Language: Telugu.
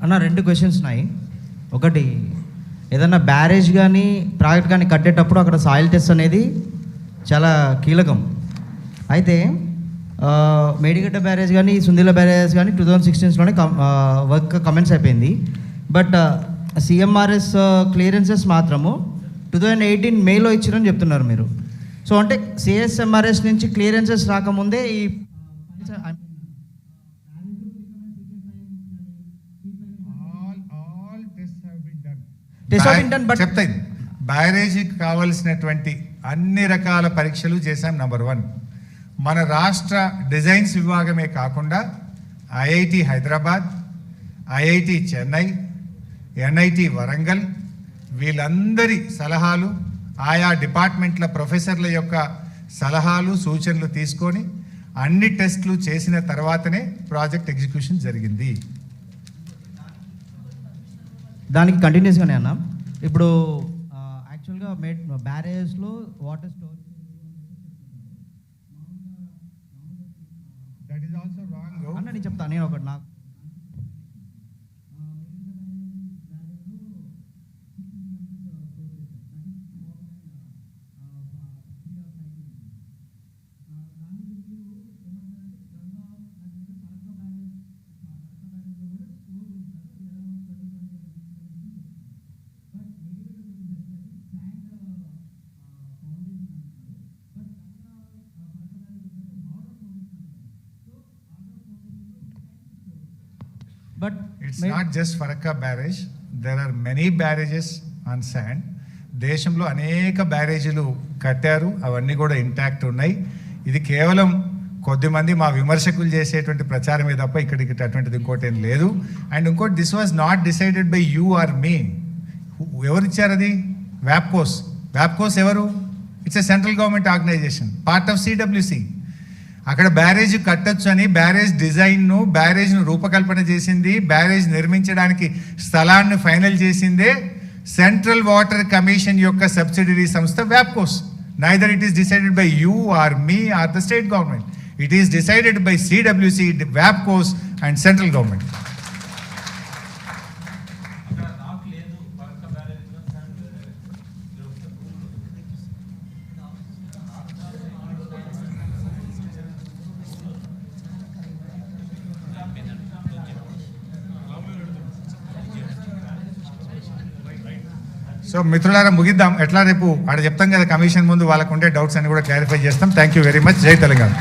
అన్న 2 క్వశ్చన్స్ ఉన్నాయి. ఒకటి, ఏదన్నా బ్యారేజ్ కానీ ప్రాజెక్ట్ కానీ కట్టేటప్పుడు అక్కడ సాయిల్ టెస్ట్ అనేది చాలా కీలకం. అయితే మేడిగడ్డ బ్యారేజ్ కానీ సుందిల బ్యారేజ్ కానీ 2016లోనే వర్క్ కమెంట్స్ అయిపోయింది. బట్ సిఎంఆర్ఎస్ క్లియరెన్సెస్ మాత్రము 2018 మేలో ఇచ్చారని చెప్తున్నారు మీరు. సో అంటే సిఎస్ఎంఆర్ఎస్ నుంచి క్లియరెన్సెస్ రాకముందే ఈ చెప్తాయి. బ్యారేజీకి కావలసినటువంటి అన్ని రకాల పరీక్షలు చేశాం. నంబర్ 1, మన రాష్ట్ర డిజైన్స్ విభాగమే కాకుండా IIT Hyderabad, IIT Chennai, NIT Warangal వీళ్ళందరి సలహాలు, ఆయా డిపార్ట్మెంట్ల ప్రొఫెసర్ల యొక్క సలహాలు సూచనలు తీసుకొని అన్ని టెస్టులు చేసిన తర్వాతనే ప్రాజెక్ట్ ఎగ్జిక్యూషన్ జరిగింది. దానికి కంటిన్యూస్గానే అన్న, ఇప్పుడు యాక్చువల్గా బ్యారేజ్లో water store that is also wrong అన్న. నేను చెప్తాను, నేను ఒకటి నాకు But it's not just Farakka barrage. There are many barrages on sand. దేశంలో అనేక బ్యారేజీలు కట్టారు, అవన్నీ కూడా ఇంటాక్ట్ ఉన్నాయి. ఇది కేవలం కొద్దిమంది మా విమర్శకులు చేసేటువంటి ప్రచారమే తప్ప ఇక్కడికి అటువంటిది ఇంకోటి ఏం లేదు. అండ్ ఇంకోటి, this was not decided by you are మీ. ఎవరు ఇచ్చారు అది? వ్యాప్కోస్. వ్యాప్కోస్ ఎవరు? It's a central government organisation, part of CWC. అక్కడ బ్యారేజ్ కట్టొచ్చు అని బ్యారేజ్ డిజైన్ను, బ్యారేజ్ను రూపకల్పన చేసింది, బ్యారేజ్ నిర్మించడానికి స్థలాన్ని ఫైనల్ చేసిందే సెంట్రల్ వాటర్ కమిషన్ యొక్క సబ్సిడరీ సంస్థ వ్యాప్కోస్. Neither it is decided by you are me are the state government. It is decided by CWC, వ్యాప్కోస్ and central government. So మిత్రులారా, ముగిద్దాం. ఎట్లా రేపు ఆడ చెప్తాం కదా కమిషన్ ముందు, వాళ్ళకు ఉండే డౌట్స్ అన్ని కూడా క్లారిఫై చేస్తాం. Thank you very much. జై తెలంగాణ.